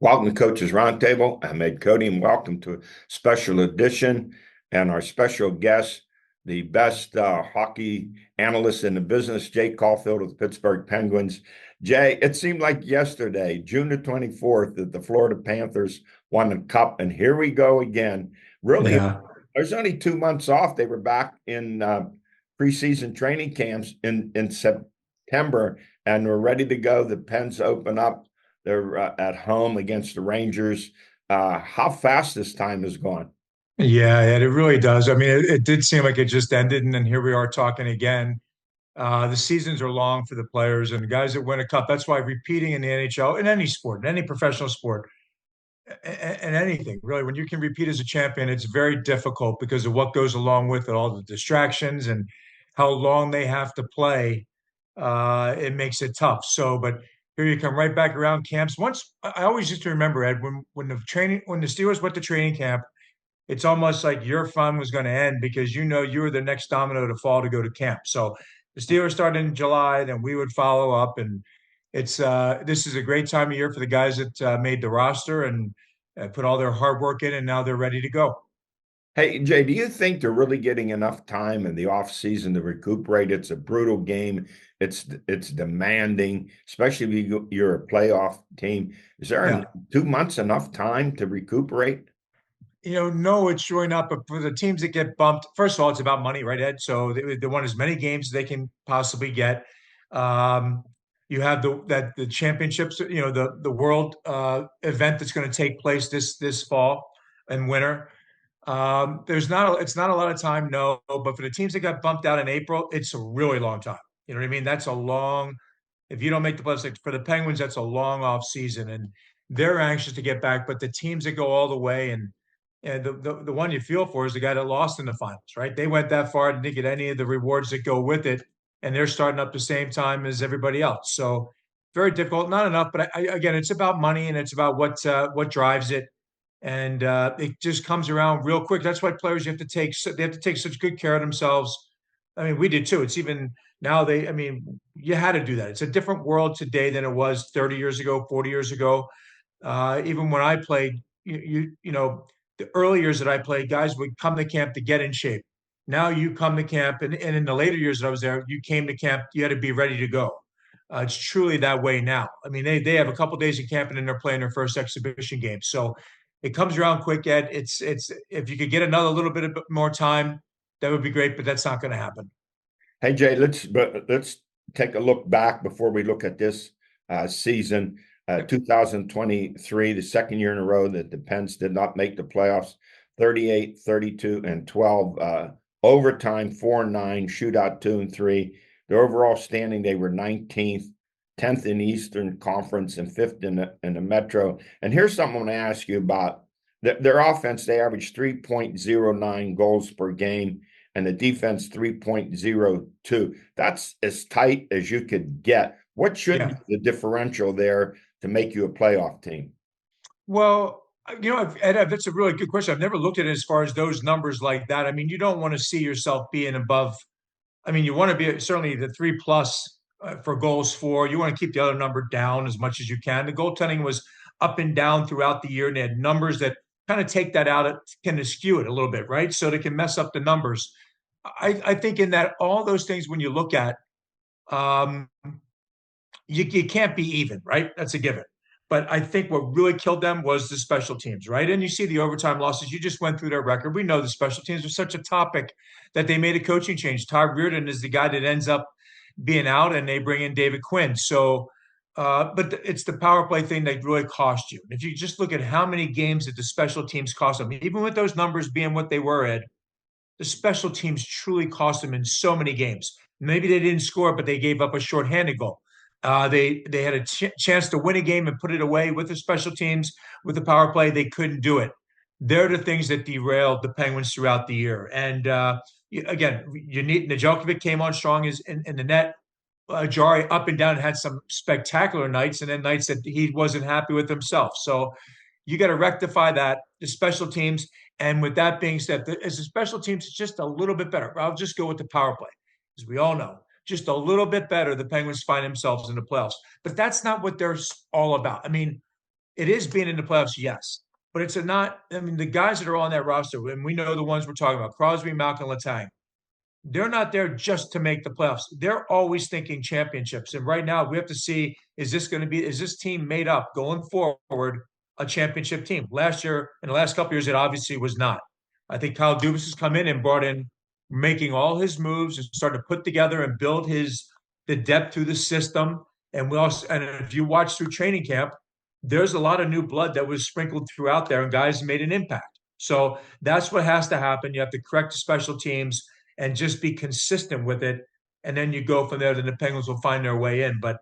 Welcome to Coaches Roundtable. I'm Ed Codi, and welcome to a special edition. And our special guest, the best hockey analyst in the business, Jay Caufield of the Pittsburgh Penguins. Jay, it seemed like yesterday, June the 24th, that the Florida Panthers won the Cup, and here we go again. Really, Yeah. there's only 2 months off. They were back in preseason training camps in September, and we're ready to go. The Pens open up. They're at home against the Rangers. How fast this time has gone. Yeah, it really does. I mean, it did seem like it just ended, and then here we are talking again. The seasons are long for the players and the guys that win a cup. That's why repeating in the NHL, in any sport, in any professional sport, and anything really, when you can repeat as a champion, it's very difficult because of what goes along with it, all the distractions and how long they have to play. It makes it tough. So, but here you come right back around camps. Once I always used to remember, Ed, when the Steelers went to training camp, it's almost like your fun was going to end because you were the next domino to fall to go to camp. So the Steelers started in July, then we would follow up, and it's this is a great time of year for the guys that made the roster and put all their hard work in, and now they're ready to go. Hey, Jay, do you think they're really getting enough time in the off season to recuperate? It's a brutal game. It's demanding, especially if you're a playoff team. Is there Yeah. 2 months enough time to recuperate? No, it's really not. But for the teams that get bumped, first of all, it's about money, right, Ed? So they want as many games as they can possibly get. Um, you have the championships, the world event that's going to take place this fall and winter. It's not a lot of time, no. But for the teams that got bumped out in April, it's a really long time. You know what I mean? That's a long. If you don't make the playoffs, like for the Penguins, that's a long off season, and they're anxious to get back. But the teams that go all the way and the one you feel for is the guy that lost in the finals, right? They went that far and didn't get any of the rewards that go with it, and they're starting up the same time as everybody else. So very difficult, not enough. But again, it's about money and it's about what drives it, and it just comes around real quick. That's why players they have to take such good care of themselves. I mean, we did too. It's even now I mean, you had to do that. It's a different world today than it was 30 years ago, 40 years ago. Even when I played, the early years that I played, guys would come to camp to get in shape. Now you come to camp, and in the later years that I was there, you came to camp, you had to be ready to go. It's truly that way now. I mean, they have a couple of days of camp and then they're playing their first exhibition game. So it comes around quick, Ed. It's if you could get another little bit more time, that would be great, but that's not going to happen. Hey, Jay, let's take a look back before we look at this season. 2023, the second year in a row that the Pens did not make the playoffs, 38, 32, and 12. Overtime, 4-9, shootout, 2-3. Their overall standing, they were 19th, 10th in the Eastern Conference, and fifth in the Metro. And here's something I want to ask you about. Their offense, they averaged 3.09 goals per game, and the defense 3.02. That's as tight as you could get. What should be Yeah. the differential there to make you a playoff team? Well, Ed, that's a really good question. I've never looked at it as far as those numbers like that. I mean, you don't want to see yourself being above. I mean, you want to be certainly the 3+ for goals for. You want to keep the other number down as much as you can. The goaltending was up and down throughout the year, and they had numbers that kind of take that out. It can skew it a little bit, right? So they can mess up the numbers. I think in that all those things when you look at, um, you can't be even, right? That's a given. But I think what really killed them was the special teams, right? And you see the overtime losses. You just went through their record. We know the special teams was such a topic that they made a coaching change. Todd Reardon is the guy that ends up being out, and they bring in David Quinn. So, but it's the power play thing that really cost you. If you just look at how many games that the special teams cost them, even with those numbers being what they were, Ed, the special teams truly cost them in so many games. Maybe they didn't score, but they gave up a shorthanded goal. They had a chance to win a game and put it away with the special teams, with the power play. They couldn't do it. They're the things that derailed the Penguins throughout the year. And again, you need Nedeljkovic came on strong as in the net. Jari up and down had some spectacular nights, and then nights that he wasn't happy with himself. So you got to rectify that. The special teams, and with that being said, as the special teams, it's just a little bit better. I'll just go with the power play, as we all know, just a little bit better. The Penguins find themselves in the playoffs, but that's not what they're all about. I mean, it is being in the playoffs, yes, but it's a not. I mean, the guys that are on that roster, and we know the ones we're talking about: Crosby, Malkin, Letang. They're not there just to make the playoffs. They're always thinking championships. And right now, we have to see, is this team made up going forward a championship team? Last year, in the last couple of years, it obviously was not. I think Kyle Dubas has come in and brought in, making all his moves and started to put together and build the depth through the system. And if you watch through training camp, there's a lot of new blood that was sprinkled throughout there, and guys made an impact. So that's what has to happen. You have to correct the special teams and just be consistent with it. And then you go from there, then the Penguins will find their way in. But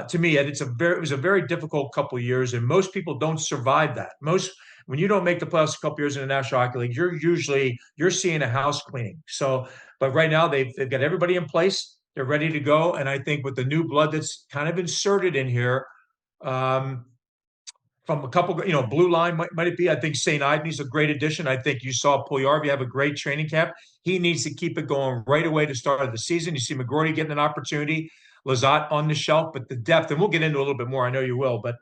to me, it was a very difficult couple of years, and most people don't survive that. When you don't make the playoffs a couple of years in the National Hockey League, you're seeing a house cleaning. So, but right now they've got everybody in place. They're ready to go. And I think with the new blood that's kind of inserted in here, um, from a couple, blue line might it be? I think St. Iden's a great addition. I think you saw Puljujarvi have a great training camp. He needs to keep it going right away to start of the season. You see McGroarty getting an opportunity, Lizotte on the shelf, but the depth, and we'll get into a little bit more. I know you will, but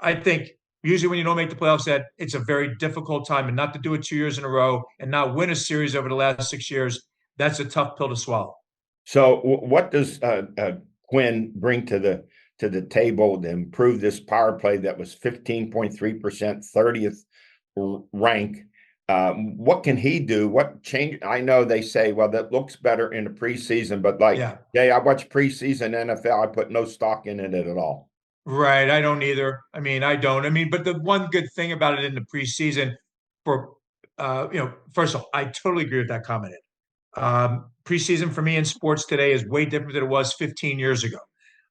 I think usually when you don't make the playoffs, that it's a very difficult time, and not to do it 2 years in a row and not win a series over the last 6 years. That's a tough pill to swallow. So what does Quinn bring to the table to improve this power play that was 15.3%, 30th rank? What can he do? What change? I know they say, well, that looks better in the preseason, but I watch preseason NFL. I put no stock in it at all. Right. I don't either. I mean, I don't. I mean, but the one good thing about it in the preseason for, first of all, I totally agree with that comment. Preseason for me in sports today is way different than it was 15 years ago.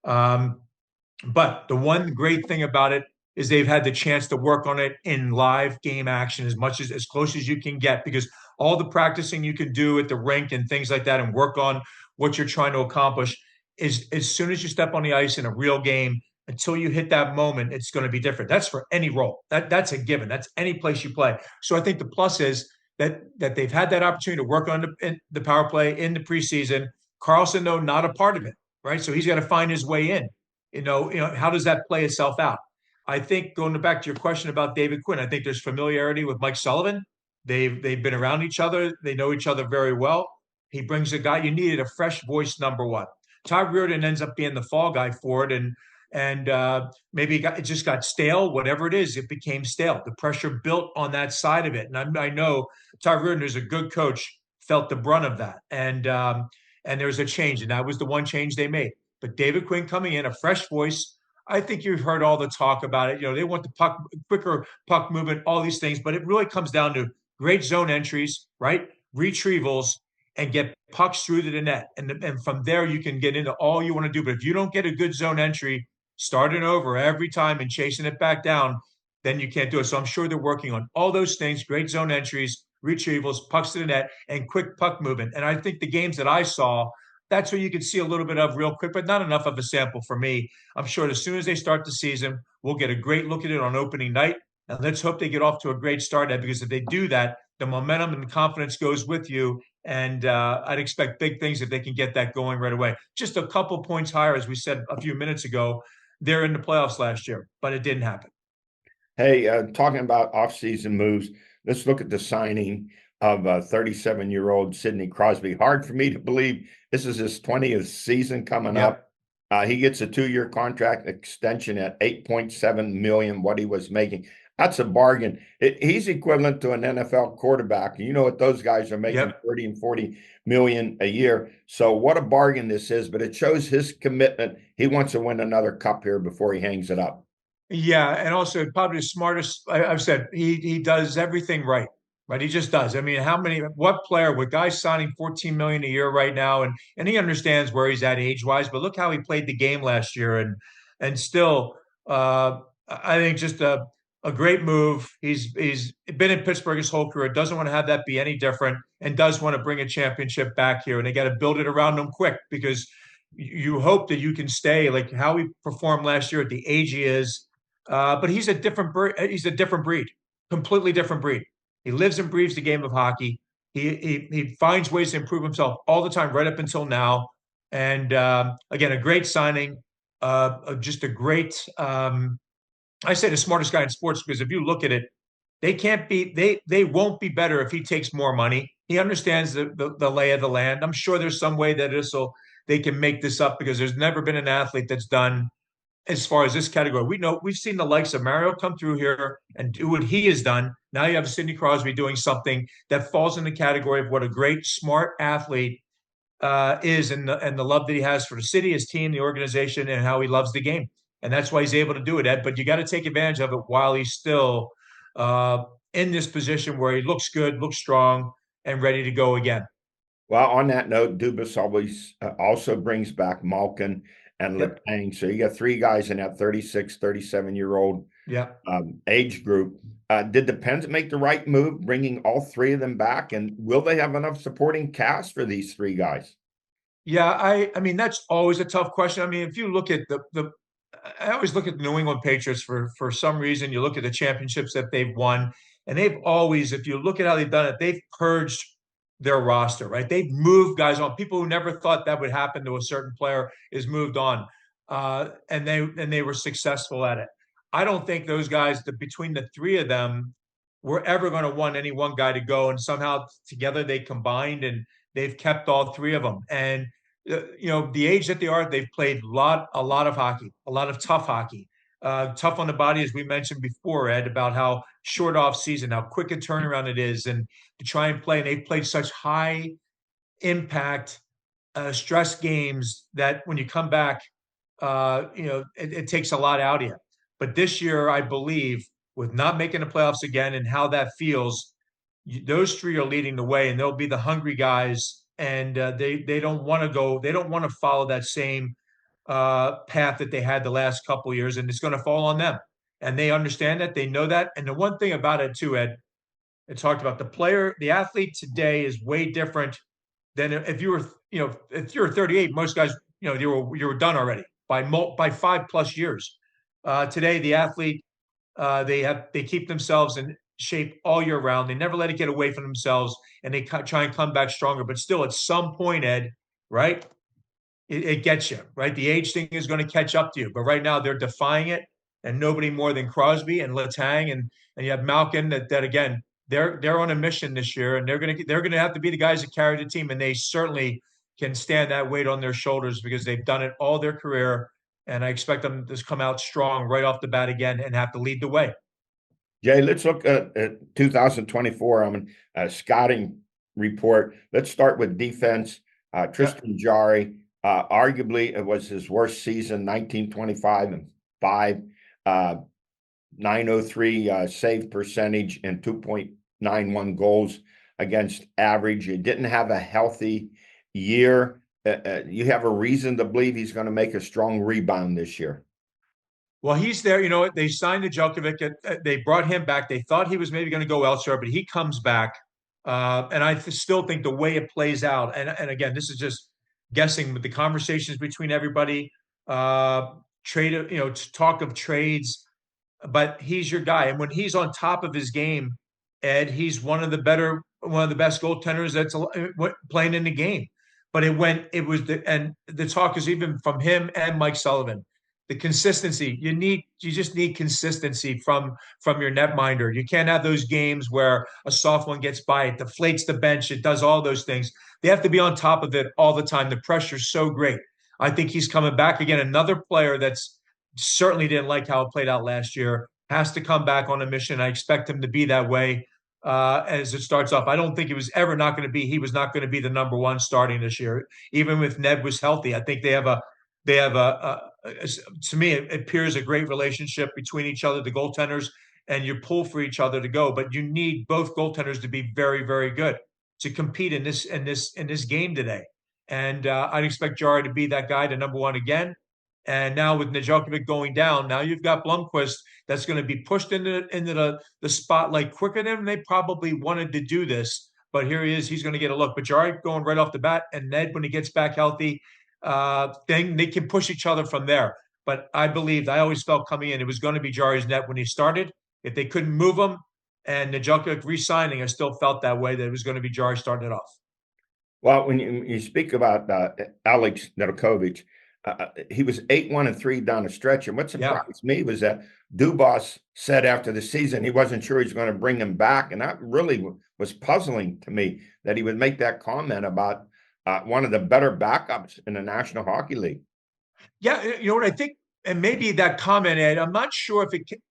But the one great thing about it is they've had the chance to work on it in live game action as close as you can get, because all the practicing you can do at the rink and things like that and work on what you're trying to accomplish is, as soon as you step on the ice in a real game, until you hit that moment, it's going to be different. That's for any role. That's a given. That's any place you play. So I think the plus is that they've had that opportunity to work on the power play in the preseason. Carlson, though, not a part of it, right? So he's got to find his way in. How does that play itself out? I think, going back to your question about David Quinn, I think there's familiarity with Mike Sullivan. They've been around each other. They know each other very well. He brings a guy. You needed a fresh voice, number one. Todd Reardon ends up being the fall guy for it, and maybe it just got stale. Whatever it is, it became stale. The pressure built on that side of it, and I know Todd Reardon, who's a good coach, felt the brunt of that, and there's a change, and that was the one change they made. But David Quinn coming in, a fresh voice. I think you've heard all the talk about it. They want the quicker puck movement, all these things, but it really comes down to great zone entries, right? Retrievals, and get pucks through to the net. And from there, you can get into all you want to do. But if you don't get a good zone entry, starting over every time and chasing it back down, then you can't do it. So I'm sure they're working on all those things: great zone entries, retrievals, pucks to the net, and quick puck movement. And I think the games that I saw, that's what you can see a little bit of real quick, but not enough of a sample for me. I'm sure as soon as they start the season, we'll get a great look at it on opening night. And let's hope they get off to a great start, because if they do that, the momentum and the confidence goes with you. And I'd expect big things if they can get that going right away. Just a couple points higher, as we said a few minutes ago. They're in the playoffs last year, but it didn't happen. Hey, talking about offseason moves, let's look at the signing of 37-year-old Sidney Crosby. Hard for me to believe this is his 20th season coming up. He gets a 2-year contract extension at $8.7 million, what he was making. That's a bargain. He's equivalent to an NFL quarterback. You know what those guys are making, 30 and 40 million a year. So what a bargain this is, but it shows his commitment. He wants to win another cup here before he hangs it up. Yeah, and also probably the smartest. I've said he does everything right. He just does. I mean, what player with guys signing 14 million a year right now, and he understands where he's at age wise. But look how he played the game last year, and still, I think just a great move. He's been in Pittsburgh his whole career. Doesn't want to have that be any different, and does want to bring a championship back here. And they got to build it around him quick, because you hope that you can stay like how he performed last year at the age he is. But he's a different breed, completely different breed. He lives and breathes the game of hockey. He finds ways to improve himself all the time, right up until now. And again, a great signing, just a great I say the smartest guy in sports because if you look at it, they won't be better if he takes more money. He understands the lay of the land. I'm sure there's some way that they can make this up because there's never been an athlete that's done as far as this category. We've seen the likes of Mario come through here and do what he has done. Now you have Sidney Crosby doing something that falls in the category of what a great, smart athlete is, and the love that he has for the city, his team, the organization, and how he loves the game. And that's why he's able to do it, Ed. But you got to take advantage of it while he's still uh, in this position where he looks good, looks strong, and ready to go again. Well, on that note, Dubas always also brings back Malkin and Yep. Letang. So you got three guys in that 36, 37-year-old Yeah. age group. Did the Pens make the right move, bringing all three of them back? And will they have enough supporting cast for these three guys? Yeah, I mean that's always a tough question. I mean, if you look at the I always look at the New England Patriots for some reason. You look at the championships that they've won, and they've always, if you look at how they've done it, they've purged their roster, right? They've moved guys on. People who never thought that would happen to a certain player is moved on, and they were successful at it. I don't think those guys, between the three of them, were ever going to want any one guy to go, and somehow together they combined and they've kept all three of them. And the age that they are, they've played a lot of hockey, a lot of tough hockey, tough on the body, as we mentioned before, Ed, about how short off season, how quick a turnaround it is, and to try and play. And they've played such high impact, stress games that when you come back, it takes a lot out of you. But this year, I believe, with not making the playoffs again and how that feels, those three are leading the way, and they'll be the hungry guys. And they don't want to go. They don't want to follow that same path that they had the last couple of years, and it's going to fall on them. And they understand that. They know that. And the one thing about it too, Ed, it talked about the athlete today is way different than if you were, if you're 38. Most guys, you were done already by 5+ years. Today, the athlete they keep themselves in shape all year round. They never let it get away from themselves, and they try and come back stronger. But still, at some point, Ed, right? It gets you, right? The age thing is going to catch up to you. But right now, they're defying it, and nobody more than Crosby and Letang, and you have Malkin that again they're on a mission this year, and they're gonna have to be the guys that carry the team, and they certainly can stand that weight on their shoulders because they've done it all their career. And I expect them to come out strong right off the bat again and have to lead the way. Jay, let's look at 2024. I mean, scouting report. Let's start with defense. Yep. Tristan Jarry, arguably it was his worst season, 1925 and 5, 903 save percentage and 2.91 goals against average. You didn't have a healthy year. You have a reason to believe he's going to make a strong rebound this year. Well, he's there. You know, they signed the Djokovic. They brought him back. They thought he was maybe going to go elsewhere, but he comes back. And I still think the way it plays out, and again, this is just guessing, with the conversations between everybody, trade, talk of trades, but he's your guy. And when he's on top of his game, Ed, he's one of the best goaltenders that's playing in the game. But and the talk is even from him and Mike Sullivan. The consistency you just need consistency from your netminder. You can't have those games where a soft one gets by, it deflates the bench, it does all those things. They have to be on top of it all the time. The pressure's so great. I think he's coming back again. Another player that's certainly didn't like how it played out last year has to come back on a mission. I expect him to be that way as it starts off. I don't think it was ever not going to be. He was not going to be the number one starting this year, even if Ned was healthy. I think they have to me, it appears a great relationship between each other, the goaltenders, and you pull for each other to go. But you need both goaltenders to be very, very good to compete in this game today. And I'd expect Jari to be that guy, to number one again. And now with Nedeljkovic going down, now you've got Blomqvist that's going to be pushed into the spotlight quicker than they probably wanted to do this. But here he is. He's going to get a look. But Jari going right off the bat, and Ned, when he gets back healthy, thing, they can push each other from there. But I always felt coming in, it was going to be Jari's net when he started. If they couldn't move him and Nedeljkovic re-signing, I still felt that way, that it was going to be Jari starting it off. Well, when you speak about Alex Nedeljkovic, he was 8-1-3 down the stretch. And what Yeah. surprised me was that Dubas said after the season he wasn't sure he's going to bring him back. And that really was puzzling to me that he would make that comment about one of the better backups in the National Hockey League. Yeah, you know what I think, and maybe that comment, Ed, I'm not sure if it,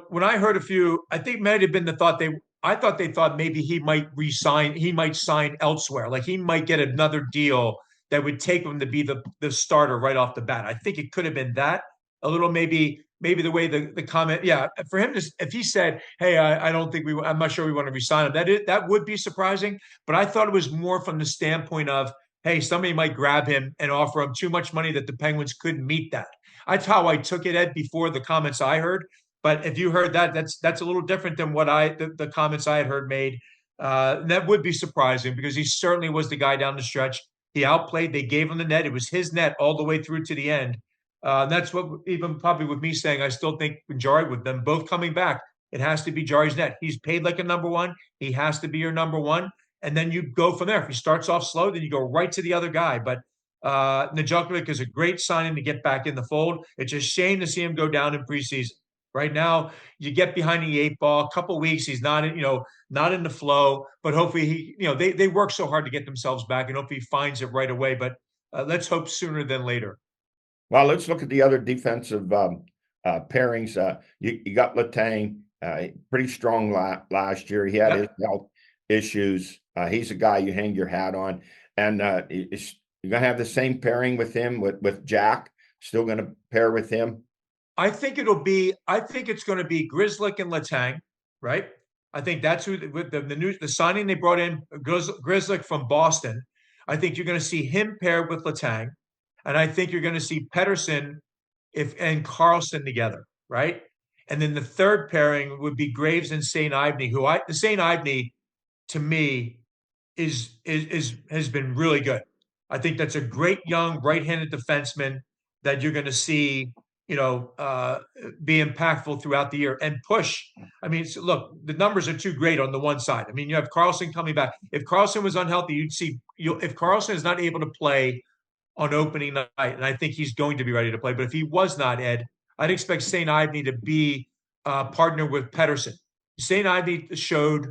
when I heard a few, I think might have been the thought I thought they thought maybe he might resign, he might sign elsewhere, like he might get another deal that would take him to be the starter right off the bat. I think it could have been that a little, maybe the way the comment, yeah, for him to, if he said, hey, I don't think I'm not sure we want to resign him, that would be surprising. But I thought it was more from the standpoint of, hey, somebody might grab him and offer him too much money that the Penguins couldn't meet that. That's how I took it, Ed, before the comments I heard. But if you heard that, that's a little different than what the comments I had heard made. That would be surprising because he certainly was the guy down the stretch. He outplayed. They gave him the net. It was his net all the way through to the end. That's what, even probably with me saying, I still think Jari, with them both coming back, it has to be Jari's net. He's paid like a number one. He has to be your number one. And then you go from there. If he starts off slow, then you go right to the other guy. But Nedeljkovic is a great signing to get back in the fold. It's a shame to see him go down in preseason. Right now, you get behind the eight ball. A couple weeks, he's not not in the flow. But hopefully, they work so hard to get themselves back, and hopefully he finds it right away. But let's hope sooner than later. Well, let's look at the other defensive pairings. You got Letang, pretty strong last year. He had his health issues. He's a guy you hang your hat on. And you're going to have the same pairing with him, with Jack, still going to pair with him. I think it's going to be Grzelcyk and Letang, right? I think that's who, with the signing they brought in, Grzelcyk from Boston. I think you're going to see him paired with Letang. And I think you're going to see Pettersson and Carlson together, right? And then the third pairing would be Graves and St. Ivany, the St. Ivany to me has been really good. I think that's a great young right-handed defenseman that you're going to see, be impactful throughout the year and push. I mean, look, the numbers are too great on the one side. I mean, you have Carlson coming back. If Carlson was unhealthy, if Carlson is not able to play on opening night, and I think he's going to be ready to play. But if he was not, Ed, I'd expect St. Ivany to be partnered with Pettersson. St. Ivany showed,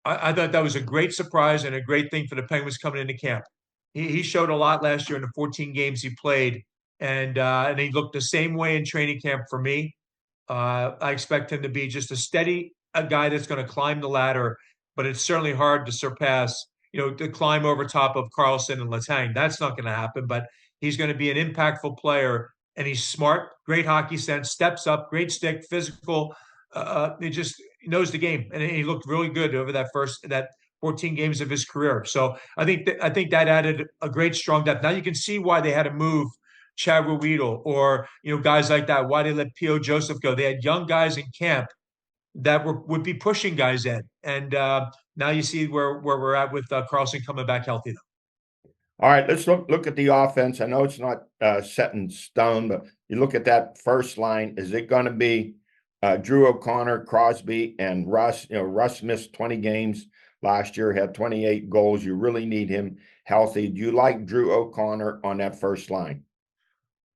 I thought that was a great surprise and a great thing for the Penguins coming into camp. He showed a lot last year in the 14 games he played, and he looked the same way in training camp for me. I expect him to be just a guy that's going to climb the ladder, but it's certainly hard to surpass, to climb over top of Carlson and Letang. That's not going to happen, but he's going to be an impactful player, and he's smart, great hockey sense, steps up, great stick, physical. He just knows the game, and he looked really good over that 14 games of his career. So I think that added a great strong depth. Now you can see why they had to move Chad Ruedel or guys like that. Why they let P.O. Joseph go? They had young guys in camp that would be pushing guys in, and now you see where we're at with Carlson coming back healthy. All right, let's look at the offense. I know it's not set in stone, but you look at that first line. Is it going to be Drew O'Connor, Crosby, and Russ? Russ missed 20 games last year, had 28 goals. You really need him healthy. Do you like Drew O'Connor on that first line?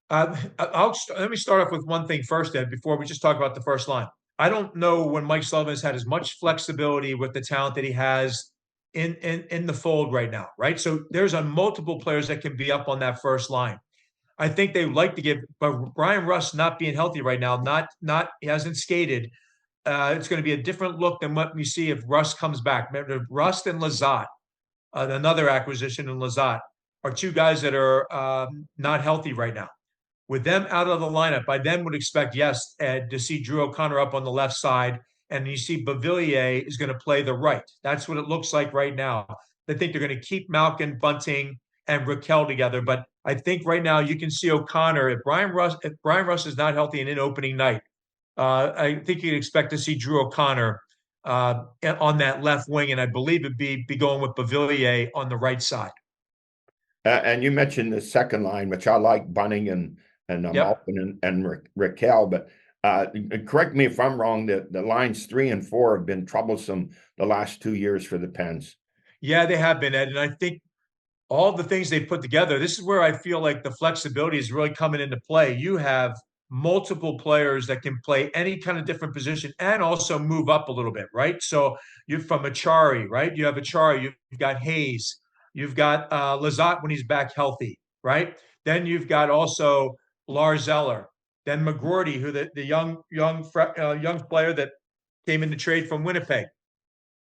Let me start off with one thing first, Ed, before we just talk about the first line. I don't know when Mike Sullivan has had as much flexibility with the talent that he has in the fold right now, right? So there's multiple players that can be up on that first line. I think they would like to give, but Brian Rust not being healthy right now, he hasn't skated. It's going to be a different look than what we see if Rust comes back. Remember, Rust and Lizotte, another acquisition in Lizotte, are two guys that are not healthy right now. With them out of the lineup, I then would expect, yes, Ed, to see Drew O'Connor up on the left side, and you see Beauvillier is going to play the right. That's what it looks like right now. I think they're going to keep Malkin, Bunting, and Raquel together, but I think right now you can see O'Connor. If Brian Rust is not healthy and in opening night, I think you'd expect to see Drew O'Connor on that left wing, and I believe it'd be going with Beauvillier on the right side. And you mentioned the second line, which I like, Bunting and Malkin and Raquel, but correct me if I'm wrong, the lines 3 and 4 have been troublesome the last 2 years for the Pens. Yeah, they have been, Ed, and I think all the things they put together, this is where I feel like the flexibility is really coming into play. You have multiple players that can play any kind of different position and also move up a little bit, right? So you're from Achari, right? You have Achari, you've got Hayes, you've got Lazat when he's back healthy, right? Then you've got also Lars Eller, then McGroarty, who the young player that came in to trade from Winnipeg.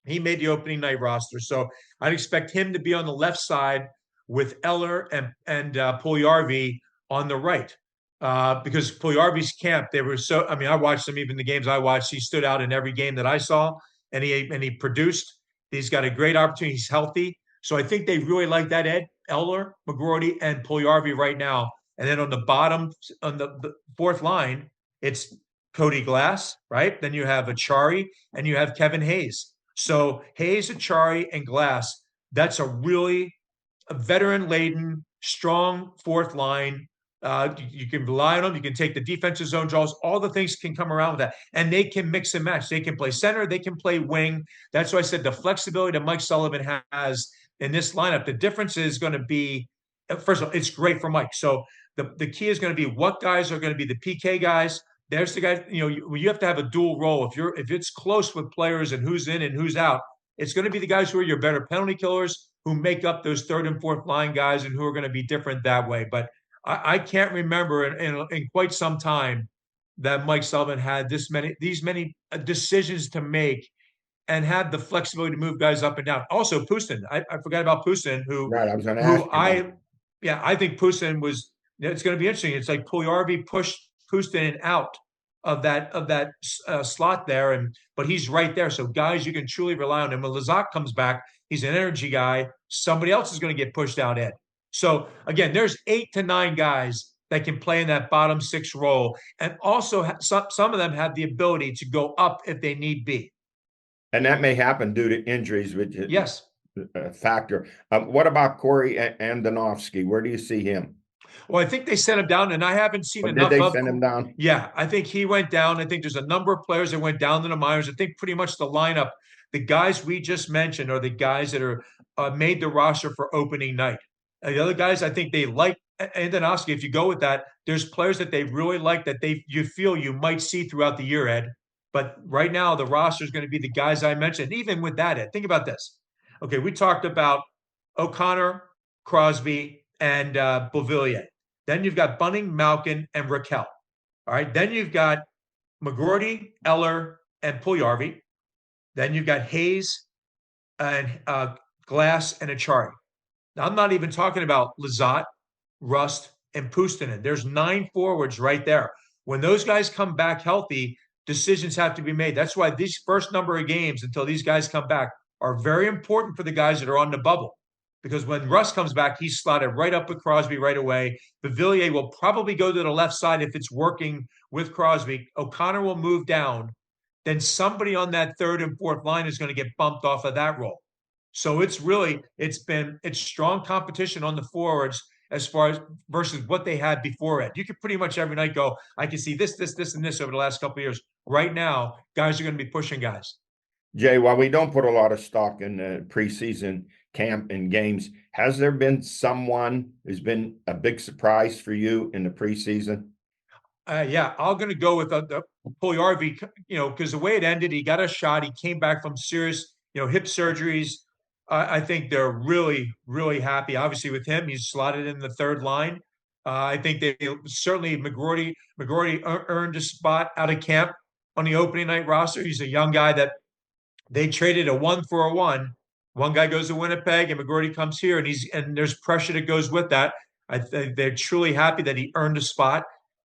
He made the opening night roster, so I'd expect him to be on the left side with Eller and Puljujarvi on the right. Because Puljujarvi's camp, they were so. I mean, I watched him even the games I watched. He stood out in every game that I saw, and he produced. He's got a great opportunity. He's healthy, so I think they really like that. Eller, McGroarty, and Puljujarvi right now, and then on the bottom, on the fourth line, it's Cody Glass, right? Then you have Achari and you have Kevin Hayes. So Hayes, Achari, and Glass, that's a really veteran-laden, strong fourth line. You can rely on them. You can take the defensive zone draws. All the things can come around with that. And they can mix and match. They can play center. They can play wing. That's why I said the flexibility that Mike Sullivan has in this lineup. The difference is going to be, first of all, it's great for Mike. So the key is going to be what guys are going to be the PK guys. There's the guy, you have to have a dual role. If it's close with players and who's in and who's out, it's going to be the guys who are your better penalty killers, who make up those third and fourth line guys, and who are going to be different that way. But I can't remember in quite some time that Mike Sullivan had these many decisions to make and had the flexibility to move guys up and down. Also, Pustin, I forgot about Pustin, Right, I was going to ask you. I think Pustin was. It's going to be interesting. It's like Puljujarvi pushed Pustin out of that slot there, but he's right there. So guys, you can truly rely on him. When Lazat comes back, he's an energy guy. Somebody else is going to get pushed out, Ed. So again, there's 8 to 9 guys that can play in that bottom 6 role, and also some of them have the ability to go up if they need be. And that may happen due to injuries, which is yes, a factor. What about Corey Andonovski? Where do you see him? Well, I think they sent him down, and I haven't seen enough did they of. Send him down? Yeah, I think he went down. I think there's a number of players that went down to the minors. I think pretty much the lineup, the guys we just mentioned, are the guys that are made the roster for opening night. The other guys, I think they like Andonovski. If you go with that, there's players that they really like that you feel you might see throughout the year, Ed. But right now, the roster is going to be the guys I mentioned. Even with that, Ed, think about this. Okay, we talked about O'Connor, Crosby, and Beauvillier. Then you've got Bunning, Malkin, and Raquel. All right. Then you've got McGroarty, Eller, and Puljujarvi. Then you've got Hayes and Glass and Achari. Now, I'm not even talking about Lazat, Rust, and Pustinen. There's 9 forwards right there. When those guys come back healthy, decisions have to be made. That's why these first number of games until these guys come back are very important for the guys that are on the bubble. Because when Russ comes back, he's slotted right up with Crosby right away. Beauvillier will probably go to the left side if it's working with Crosby. O'Connor will move down. Then somebody on that third and fourth line is going to get bumped off of that role. So it's strong competition on the forwards as far as versus what they had before it. You could pretty much every night go, I can see this, and this over the last couple of years. Right now, guys are going to be pushing guys. Jay, while we don't put a lot of stock in the preseason camp and games, has there been someone who's been a big surprise for you in the preseason? Yeah, I'm going to go with the Puljujarvi, because the way it ended, he got a shot. He came back from serious, hip surgeries. I think they're really, really happy. Obviously, with him, he's slotted in the third line. I think they certainly McGroarty earned a spot out of camp on the opening night roster. He's a young guy that they traded a 1 for a 1. One guy goes to Winnipeg, and McGroarty comes here, and there's pressure that goes with that. I think they're truly happy that he earned a spot.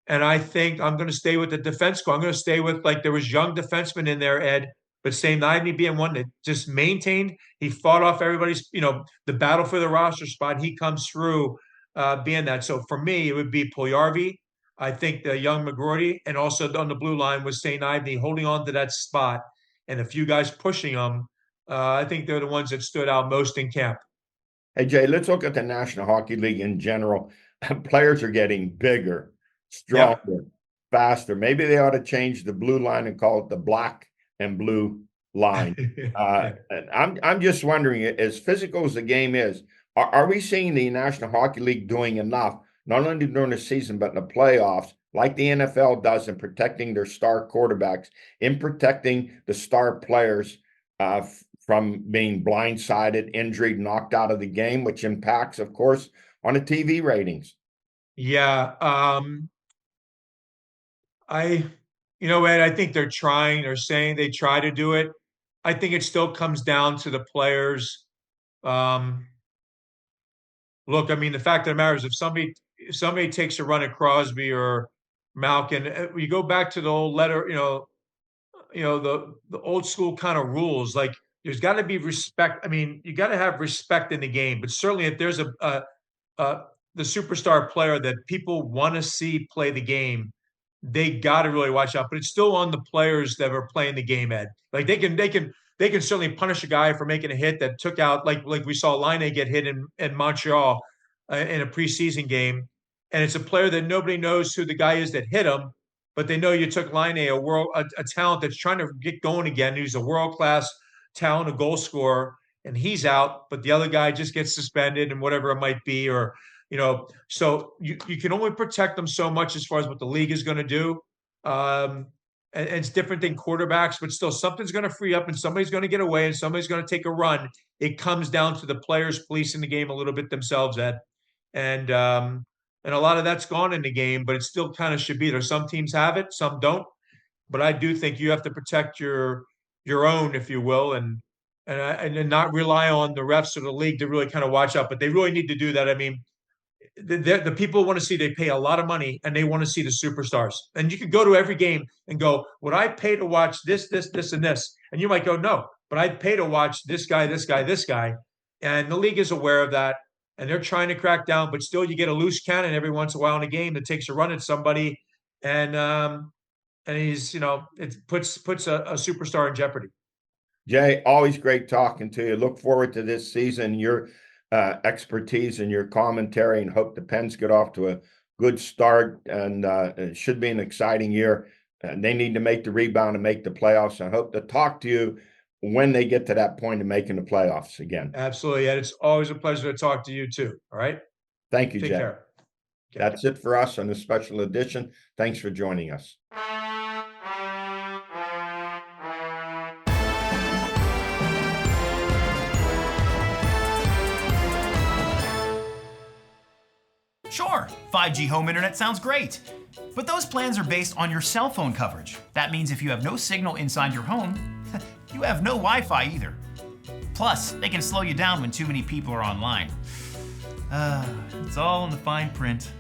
And I think I'm going to stay with the defense core. I'm going to stay with, like, there was young defensemen in there, Ed, but St. Ivany being one that just maintained. He fought off everybody's, the battle for the roster spot. He comes through being that. So for me, it would be Puljujarvi. I think the young McGroarty, and also on the blue line was St. Ivany holding on to that spot and a few guys pushing them. I think they're the ones that stood out most in camp. Hey, Jay, let's look at the National Hockey League in general. Players are getting bigger, stronger, faster. Maybe they ought to change the blue line and call it the black and blue line. And I'm just wondering, as physical as the game is, are we seeing the National Hockey League doing enough, not only during the season, but in the playoffs, like the NFL does, in protecting their star quarterbacks, in protecting the star players from being blindsided, injured, knocked out of the game, which impacts, of course, on the TV ratings? Yeah. Ed, I think they're saying they try to do it. I think it still comes down to the players. Um, Look, I mean, the fact of the matter is, if somebody takes a run at Crosby or Malkin, you go back to the old letter, the old school kind of rules. Like there's got to be respect. I mean, you got to have respect in the game. But certainly, if there's a the superstar player that people want to see play the game, they got to really watch out. But it's still on the players that are playing the game, Ed. Like they can certainly punish a guy for making a hit that took out, like we saw Laine get hit in Montreal in a preseason game, and it's a player that nobody knows who the guy is that hit him, but they know you took Laine, a talent that's trying to get going again. He's a world class talent, a goal scorer, and he's out, but the other guy just gets suspended and whatever it might be, or so you can only protect them so much as far as what the league is going to do. And it's different than quarterbacks, but still something's going to free up and somebody's going to get away and somebody's going to take a run. It comes down to the players policing the game a little bit themselves, Ed. And a lot of that's gone in the game, but it still kind of should be there. Some teams have it, some don't. But I do think you have to protect your own, if you will, and not rely on the refs or the league to really kind of watch out. But they really need to do that. I mean, the people want to see, they pay a lot of money and they want to see the superstars. And you could go to every game and go, would I pay to watch this, and this? And you might go, no, but I'd pay to watch this guy, this guy, this guy. And the league is aware of that. And they're trying to crack down, but still you get a loose cannon every once in a while in a game that takes a run at somebody. And he's, it puts a superstar in jeopardy. Jay, always great talking to you. Look forward to this season, your expertise and your commentary, and hope the Pens get off to a good start. And it should be an exciting year. They need to make the rebound and make the playoffs. I hope to talk to you when they get to that point of making the playoffs again. Absolutely. And it's always a pleasure to talk to you too. All right. Thank you, Take Jay. care. That's it for us on this special edition. Thanks for joining us. Sure, 5G home internet sounds great, but those plans are based on your cell phone coverage. That means if you have no signal inside your home, you have no Wi-Fi either. Plus, they can slow you down when too many people are online. It's all in the fine print.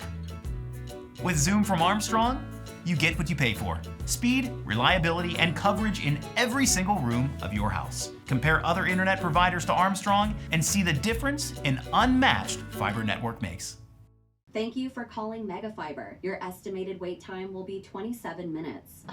With Zoom from Armstrong, you get what you pay for. Speed, reliability, and coverage in every single room of your house. Compare other internet providers to Armstrong and see the difference an unmatched fiber network makes. Thank you for calling Megafiber. Your estimated wait time will be 27 minutes.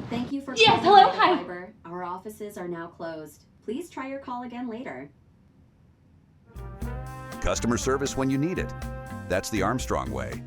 Thank you for Yes, calling hello, hi. Megafiber. Our offices are now closed. Please try your call again later. Customer service when you need it. That's the Armstrong way.